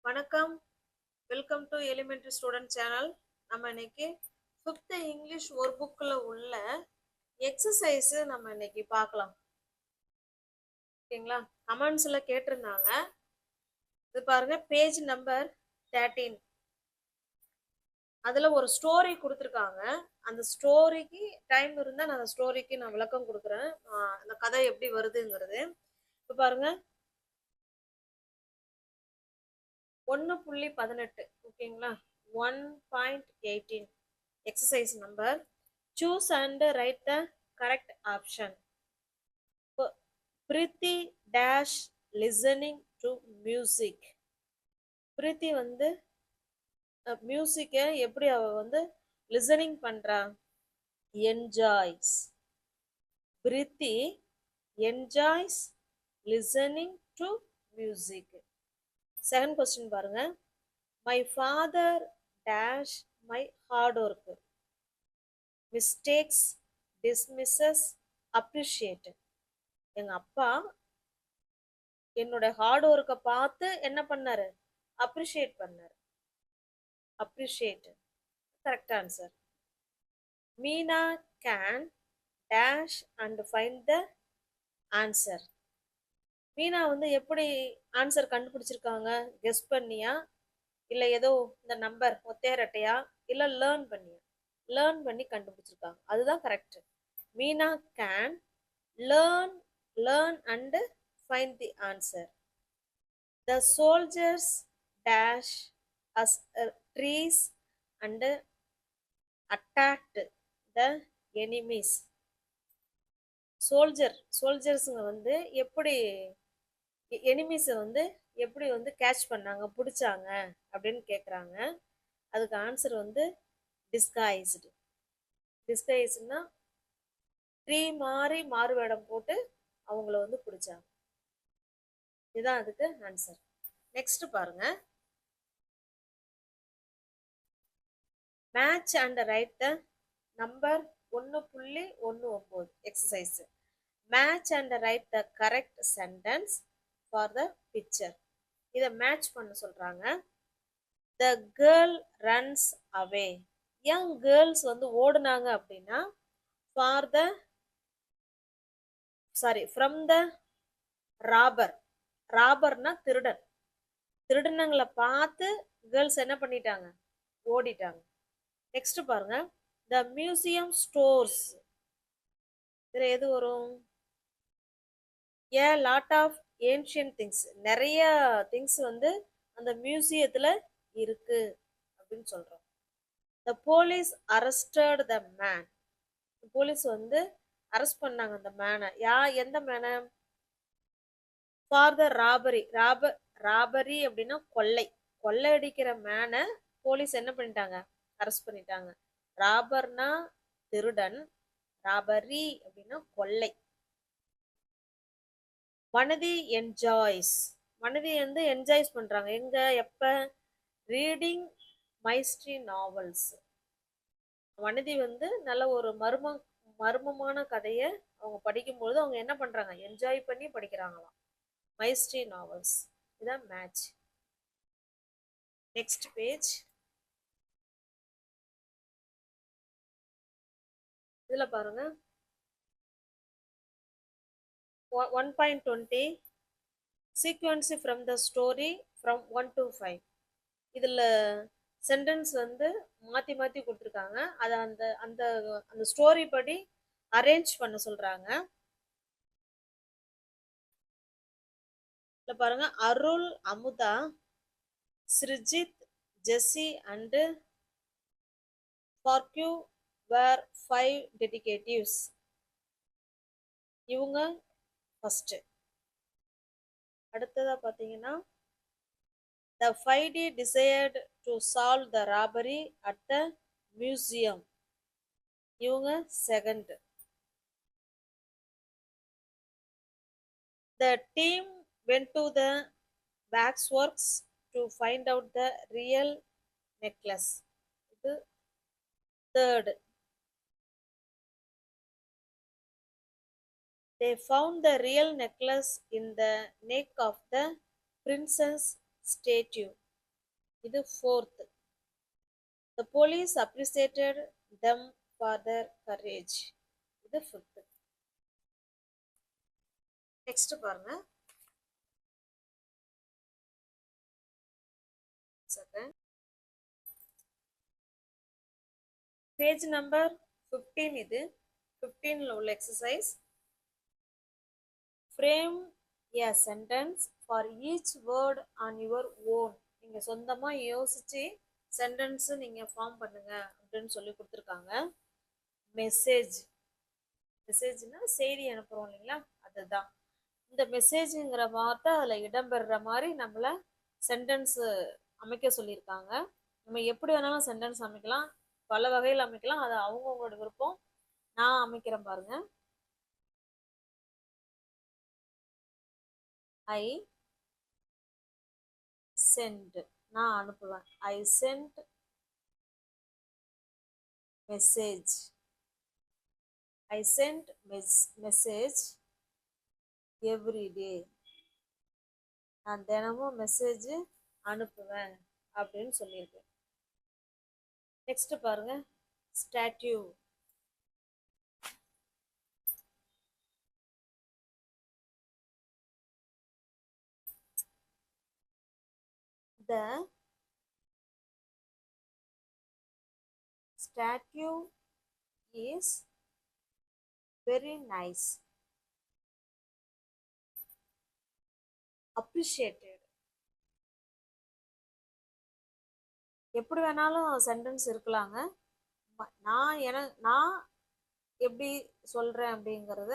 வணக்கம். Welcome to elementary student channel. நம்ம இன்னைக்கு 5th இங்கிலீஷ் ஒரு புக்கில் உள்ள எக்ஸசைஸ் நம்ம இன்னைக்கு பார்க்கலாம். ஓகேங்களா? கமெண்ட்ஸில் கேட்டிருந்தாங்க. இது பாருங்க, பேஜ் நம்பர் 13. அதில் ஒரு ஸ்டோரி கொடுத்துருக்காங்க. அந்த ஸ்டோரிக்கு டைம் இருந்தால் நான் அந்த ஸ்டோரிக்கு நான் விளக்கம் கொடுக்குறேன். அந்த கதை எப்படி வருதுங்கிறது. இப்போ பாருங்க, 1.18. ஓகேங்களா? 1.18 exercise number. Choose and write the correct option. Priti dash listening to music. Priti வந்து மியூசிக்கை எப்படி அவ வந்து லிசனிங் பண்றா? Enjoys. Priti enjoys listening to music. Second question பாருங்க. My father dash my hard work. Mistakes, dismisses, appreciate. எங்க அப்பா என்னோட ஹார்ட் ஒர்க்கை பார்த்து என்ன பண்ணாரு? அப்ரிஷியேட் பண்ணாரு. Appreciate correct answer. Meena can dash and find the answer. Meena வந்து எப்படி ஆன்சர் கண்டுபிடிச்சிருக்காங்க? கெஸ் பண்ணியா, இல்லை ஏதோ இந்த நம்பர் ஒத்தையரட்டையா, இல்லை லேர்ன் பண்ணியா? லேர்ன் பண்ணி கண்டுபிடிச்சிருக்காங்க. அதுதான் correct. Meena can learn and find the answer. The soldiers dash as trees and attacked the enemies. சோல்ஜர்ஸுங்க வந்து எப்படி எனிமீஸை வந்து எப்படி வந்து கேட்ச் பண்ணாங்க, பிடிச்சாங்க அப்படின்னு கேட்குறாங்க. அதுக்கு ஆன்சர் வந்து டிஸ்கைஸ்டு. டிஸ்கைஸ்னா ட்ரீ மாதிரி மாறுவேடம் போட்டு அவங்கள வந்து பிடிச்சாங்க. இதுதான் அதுக்கு ஆன்சர். நெக்ஸ்ட் பாருங்க, match and right the number 1.19 exercise. Match and right the correct sentence for the picture. இதை மேட்ச் பண்ண சொல்றாங்க. The girl runs away. Young girls வந்து ஓடுனாங்க அப்படின்னா ஃபார் த ஃப்ரம் த ராபர். ராபர்னா திருடன். திருடனங்களை பார்த்து கேர்ள்ஸ் என்ன பண்ணிட்டாங்க? ஓடிட்டாங்க. நெக்ஸ்ட் பாருங்க, த மியூசியம் ஸ்டோர்ஸ். இதுல எது வரும்? A lot of ancient things. நிறைய திங்ஸ் வந்து அந்த மியூசியத்துல இருக்கு அப்படின்னு சொல்றோம். The police arrested the man. Police வந்து அரெஸ்ட் பண்ணாங்க அந்த மேனை. எந்த மேனை? For the robbery. ராபரி அப்படின்னா கொள்ளை. கொள்ளை அடிக்கிற மேனை போலீஸ் என்ன பண்ணிட்டாங்க? அரெஸ்ட் பண்ணிட்டாங்க. ராபர்னா திருடன், ராபரி அப்படின்னா கொள்ளை. வனதி என்ஜாய்ஸ். வனதி வந்து என்ஜாய்ஸ் பண்றாங்க. எங்க, எப்ப? Reading மைஸ்ட்ரி novels. வனதி வந்து நல்ல ஒரு மர்மமான கதையை அவங்க படிக்கும்போது அவங்க என்ன பண்றாங்க? என்ஜாய் பண்ணி படிக்கிறாங்களாம். மைஸ்ட்ரி நாவல்ஸ். இதான் மேட்ச். Next page. இதுல பாருங்க, 1.20 sequence from the story from 1 to 5. இதுல சென்டென்ஸ் வந்து மாத்தி மாத்தி கொடுத்துருக்காங்க. அதை அந்த அந்த அந்த ஸ்டோரி படி அரேஞ்ச் பண்ண சொல்றாங்க. இதுல பாருங்க, அருள், அமுதா, ஸ்ரிஜித், ஜெஸ்ஸி அண்ட் ஃபார்க்யூ வேர் 5 டெடிகேட்டிவ்ஸ். இவங்க ஃபர்ஸ்ட். அடுத்ததா பாத்தீங்கன்னா, the 5D desired to solve the robbery at the museum. இவங்க second. The team went to the waxworks to find out the real necklace. இது third. They found the real necklace in the neck of the princess statue. இது fourth. The police appreciated them for their courage. இது fifth. Next பாருங்க. Second. Page number 15 இது. 15ல உள்ள exercise. Frame a sentence for each word on your own. நீங்க சொந்தமா யோசிச்சு sentence நீங்க form பண்ணுங்க அப்படின்னு சொல்லி கொடுத்துருக்காங்க. மெசேஜ்னா செய்தி அனுப்புறோம் இல்லைங்களா, அதுதான். இந்த மெசேஜுங்கிற வார்த்தை அதுல இடம்பெறுற மாதிரி நம்மள சென்டென்ஸ் அமைக்க சொல்லியிருக்காங்க. நம்ம எப்படி வேணாலும் சென்டென்ஸ் அமைக்கலாம், பல வகையில் அமைக்கலாம், அது அவங்கவுங்களோட விருப்பம். நான் அமைக்கிறேன் பாருங்க. ஐ சென்ட், நான் அனுப்புவேன். I sent message. I sent message every day. நான் தினமும் மெசேஜ் அனுப்புவேன் அப்படின்னு சொல்லியிருக்கேன். நெக்ஸ்ட் பாருங்க, statue. The statue is very nice. Appreciated. எப்படி வேணாலும் சென்டென்ஸ் இருக்கலாங்க. நான் எப்படி சொல்றேன் அப்படிங்கிறத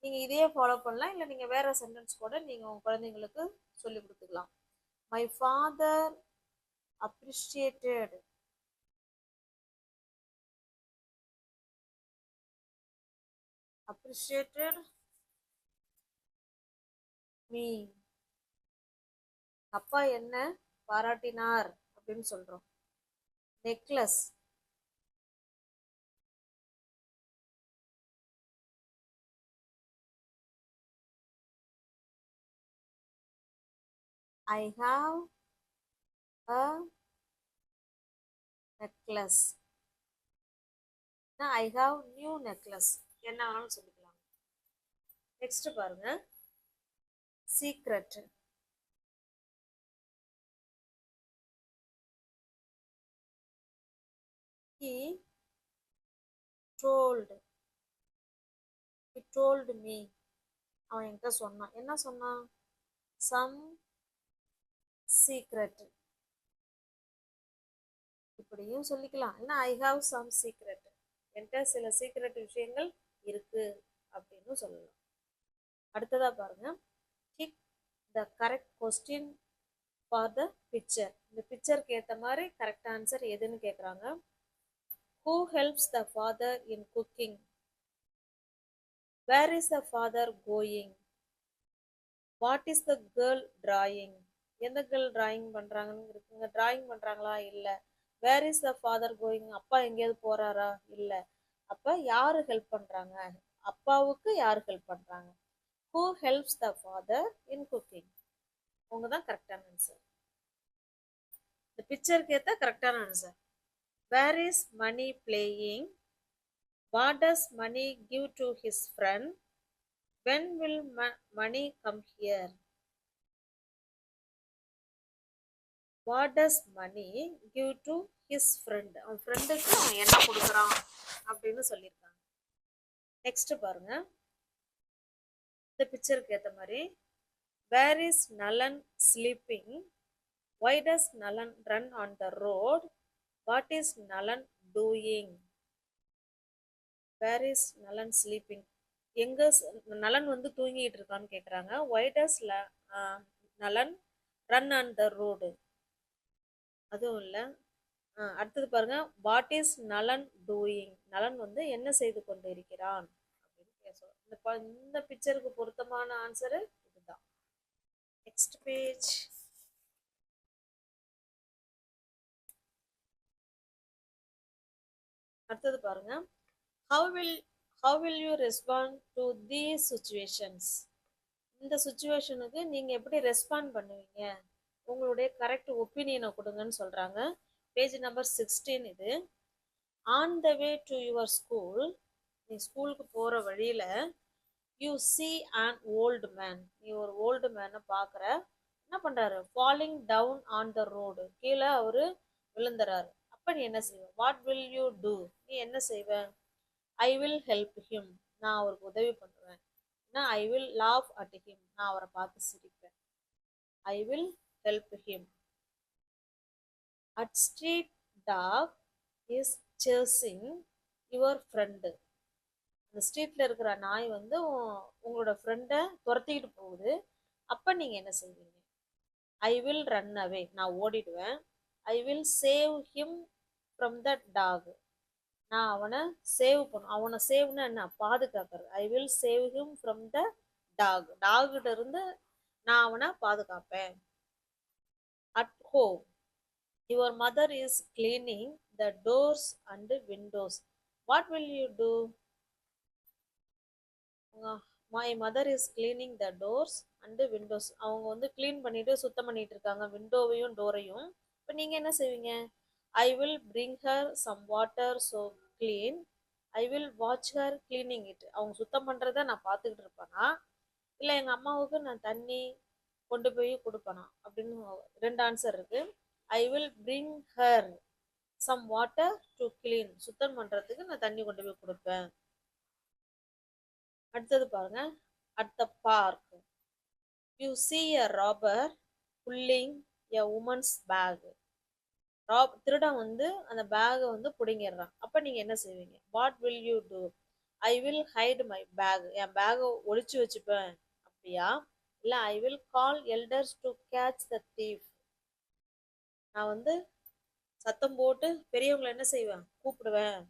நீங்க இதே ஃபாலோ பண்ணலாம், இல்லை நீங்க வேற சென்டென்ஸ் கூட நீங்க உங்க குழந்தைங்களுக்கு சொல்லி கொடுத்துக்கலாம். My father appreciated me. அப்பா என்ன பாராட்டினார் அப்படின்னு சொல்றோம். Necklace. I have a necklace. I have new necklace. என்ன வேணாலும் சொல்லிக்கலாம். நெக்ஸ்ட் பாருங்க, சீக்ரெட். He told me. அவன் என்கிட்ட சொன்னான். என்ன சொன்னான்? some secret. இப்படியும் சொல்லிக்கலாம். இல்ல I have some secret. என்கிட்ட சில சீக்ரெட் விஷயங்கள் இருக்கு அப்படின்னு சொல்லலாம். அடுத்ததா பாருங்க, pick the correct question for the picture. இந்த பிக்சருக்கு ஏத்த மாதிரி கரெக்ட் ஆன்சர் எதுன்னு கேக்குறாங்க. Who helps the father in cooking? Where is the father going? What is the girl drawing? எந்த கேர்ள் டிராயிங் பண்றாங்கன்னு இருக்குங்க. டிராயிங் பண்றாங்களா? இல்ல. Where is the father going? அப்பா எங்கேயாவது போறாரா? இல்ல. அப்ப யாரு ஹெல்ப் பண்றாங்க? அப்பாவுக்கு யாரு ஹெல்ப் பண்றாங்க? Who helps the father in cooking? அவங்க தான் கரெக்டான ஆன்சர். இந்த பிக்சருக்கு ஏத்த கரெக்டான answer. Where is money playing? What does money give to his friend? When will money come here? What does money give to his friend? அவன் ஃப்ரெண்டுக்கு அவன் என்ன கொடுக்குறான் அப்படின்னு சொல்லியிருக்காங்க. நெக்ஸ்ட் பாருங்க, இந்த பிக்சருக்கு ஏற்ற மாதிரி, வேர் இஸ் நலன் ஸ்லீப்பிங்? Why does நலன் run on the road? What is நலன் doing? Where is நலன் sleeping? எங்க நலன் வந்து தூங்கிட்டு இருக்கான்னு கேக்குறாங்க. Why does நலன் run on the road? அதுவும் இல்ல. அடுத்தது பாருங்க, வாட் இஸ் நலன் டூயிங்? நலன் வந்து என்ன செய்து கொண்டு இருக்கிறான் அப்படின்னு பேசுவோம். இந்த பிக்சருக்கு பொருத்தமான ஆன்சர் இதுதான். Next page. அடுத்தது பாருங்க, how will you respond to these situations? இந்த சிச்சுவேஷனுக்கு நீங்க எப்படி ரெஸ்பாண்ட் பண்ணுவீங்க? உங்களுடைய கரெக்ட் ஒப்பீனியனை கொடுங்கன்னு சொல்றாங்க. பேஜ் நம்பர் 16 இது. On the way to your school, நீ ஸ்கூலுக்கு போற வழியில, you see an old man, நீ ஒரு ஓல்டு மேனை பார்க்குற. என்ன பண்றாரு? Falling down on the road, கீழே அவரு விழுந்துறாரு. அப்ப நீ என்ன செய்வ? வாட் வில் யூ டூ, நீ என்ன செய்வ? ஐ வில் ஹெல்ப் ஹிம், நான் அவருக்கு உதவி பண்ணுவேன். I will laugh at him, நான் அவரை பார்த்து சிரிப்பேன். I will help him. At street dog is chasing your friend, அந்த ஸ்ட்ரீட்ல இருக்கிற நாய் வந்து உங்களோட ஃப்ரெண்டை துரத்திக்கிட்டு போகுது. அப்ப நீங்க என்ன செய்வீங்க? ஐ வில் ரன் அவே, நான் ஓடிடுவேன். I will save him from the dog, நான் அவனை சேவ் பண்ணும். அவனை சேவ்னா என்ன? பாதுகாக்கிறது. I will save him from the dog, டாகிட்ட இருந்து நான் அவனை பாதுகாப்பேன். At home, your mother is cleaning the doors and windows, what will you do? My mother is cleaning the doors and windows, அவங்க வந்து கிளீன் பண்ணிட்டு சுத்தம் பண்ணிட்டு இருக்காங்க விண்டோவையும் டோரையும். இப்போ நீங்க என்ன செய்வீங்க? I will bring her some water so clean, I will watch her cleaning it, அவங்க சுத்தம் பண்றத நான் பார்த்துக்கிட்டு இருப்பேனா, இல்லை எங்க அம்மாவுக்கு நான் தண்ணி கொண்டு போய் கொடுப்பேனா அப்படின்னு ரெண்டு ஆன்சர் இருக்கு. I will bring her some water to clean, சுத்தம் பண்றதுக்கு நான் தண்ணி கொண்டு போய் கொடுப்பேன். அடுத்தது பாருங்க. At the park, you see a robber pulling a woman's bag, திருடன் வந்து அந்த பேகை வந்து பிடுங்கிடுறான். அப்ப நீங்க என்ன செய்வீங்க? What will you do? I will hide my bag, என் பேகை ஒளிச்சு வச்சுப்பேன் அப்படியா? இல்ல I will call elders to catch the thief, நான் வந்து சத்தம் போட்டு பெரியவங்களை என்ன செய்வேன்? கூப்பிடுவேன்.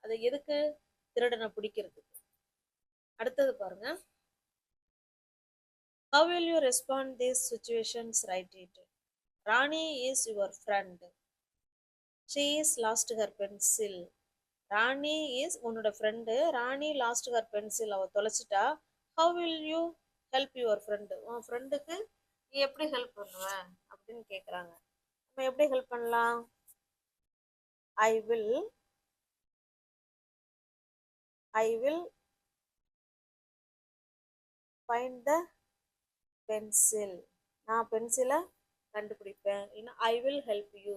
அது எதுக்கு? திருடனை பிடிக்கிறதுக்கு. அடுத்தது பாருங்க. How will you respond these situations? Write it. Rani is your friend. She is lost her pencil. Rani is உன்னோட friend. Rani lost her pencil, அவ தொலைச்சிட்டா. How will you help your friend, உன் ஃப்ரெண்டுக்கு நீ எப்படி ஹெல்ப் பண்ணுவ அப்படின்னு கேட்குறாங்க. நம்ம எப்படி ஹெல்ப் பண்ணலாம்? I will find the pencil, நான் பென்சிலை கண்டுபிடிப்பேன். இல்லைன்னா ஐ வில் ஹெல்ப் யூ,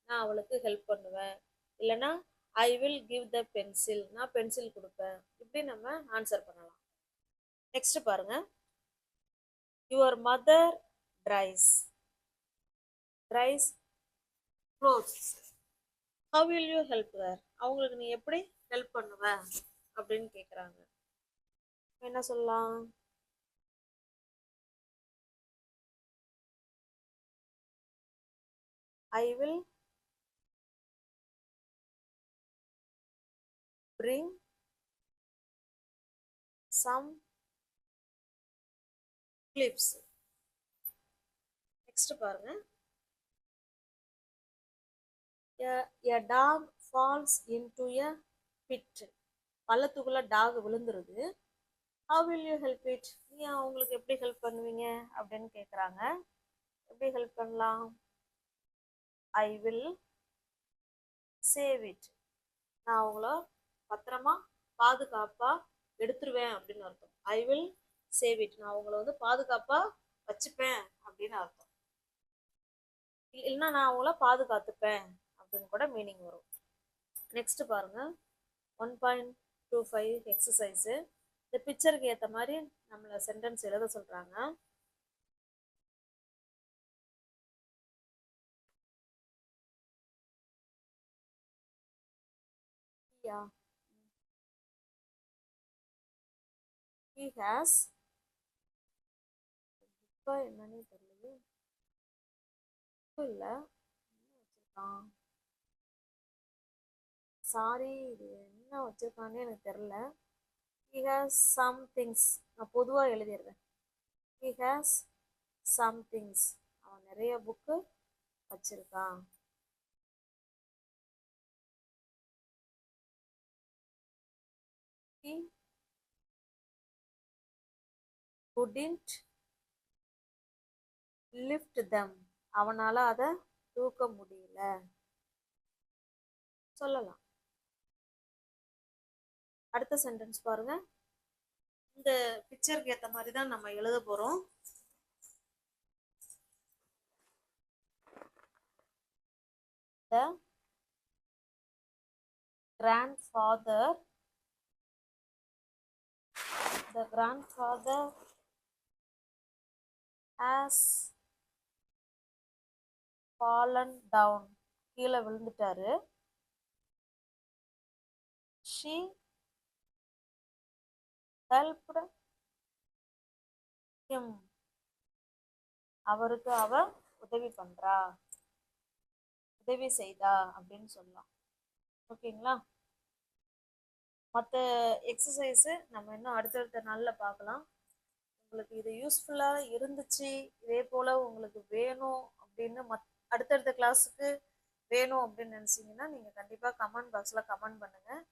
நான் அவளுக்கு ஹெல்ப் பண்ணுவேன். இல்லைன்னா I will give the pencil, நான் பென்சில் கொடுப்பேன். இப்படி நம்ம ஆன்சர் பண்ணலாம். நெக்ஸ்ட் பாருங்க. Your mother dries clothes, how will you help her, அவங்களுக்கு நீ எப்படி ஹெல்ப் பண்ணுவ அப்படின்னு கேட்குறாங்க. என்ன சொல்லலாம்? I will bring some clips. Next பாருங்க. A dog falls into a pit, பள்ளத்துக்குள்ள டாக் விழுந்துருது. How will you help it? நீ அவங்களுக்கு எப்படி ஹெல்ப் பண்ணுவீங்க அப்படின்னு கேட்குறாங்க. எப்படி ஹெல்ப் பண்ணலாம்? ஐ வில் சேவ் இட், நான் அவங்கள பத்திரமா பாதுகாப்பா எடுத்துருவேன் அப்படின்னு அர்த்தம். ஐ வில் சேவ் இட், நான் அவங்கள வந்து பாதுகாப்பா வச்சுப்பேன் அப்படின்னு அர்த்தம். இல்லைன்னா நான் அவங்கள பாதுகாத்துப்பேன் அப்படின்னு கூட மீனிங் வரும். நெக்ஸ்ட் பாருங்க. 1.25 எக்ஸசைஸு. இந்த பிக்சருக்கு ஏற்ற மாதிரி நம்மளை சென்டென்ஸ் எழுத சொல்றாங்க. He has, இப்போ என்னன்னு தெரியல, இல்ல வச்சிருக்கான், சாரி இது என்ன வச்சிருக்கான்னு எனக்கு தெரியல. He has some things, நான் பொதுவாக எழுதிடுறேன். He has some things, அவன் நிறைய புக்கு வச்சிருக்கான். He couldn't lift them, அவனால அதை தூக்க முடியல சொல்லலாம். அடுத்த சென்டென்ஸ் பாருங்க. இந்த பிக்சருக்கு ஏத்த மாதிரி தான் நம்ம எழுத போறோம். The grandfather has fallen down. கீழே விழுந்துட்டாரு. She helped him. அவருக்கு அவ உதவி பண்றா, உதவி செய்தா அப்படின்னு சொல்லலாம். ஓகேங்களா? மற்ற எக்ஸசைஸ் நம்ம இன்னும் அடுத்தடுத்த நாளில் பார்க்கலாம். உங்களுக்கு இது யூஸ்ஃபுல்லாக இருந்துச்சு, இதே போல் உங்களுக்கு வேணும் அப்படின்னு அடுத்தடுத்த கிளாஸுக்கு வேணும் அப்படின்னு நினச்சிங்கன்னா நீங்கள் கண்டிப்பாக கமெண்ட் பாக்ஸில் கமெண்ட் பண்ணுங்கள்.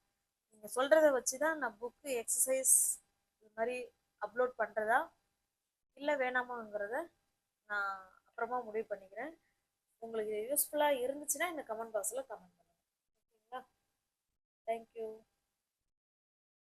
நீங்கள் சொல்கிறத வச்சு தான் நான் புக்கு எக்ஸசைஸ் இது மாதிரி அப்லோட் பண்ணுறதா இல்லை வேணாமாங்கிறத நான் அப்புறமா முடிவு பண்ணிக்கிறேன். உங்களுக்கு யூஸ்ஃபுல்லாக இருந்துச்சுன்னா இந்த கமெண்ட் பாக்ஸில் கமெண்ட் பண்ணுங்கள். ஓகேங்களா? தேங்க்யூ.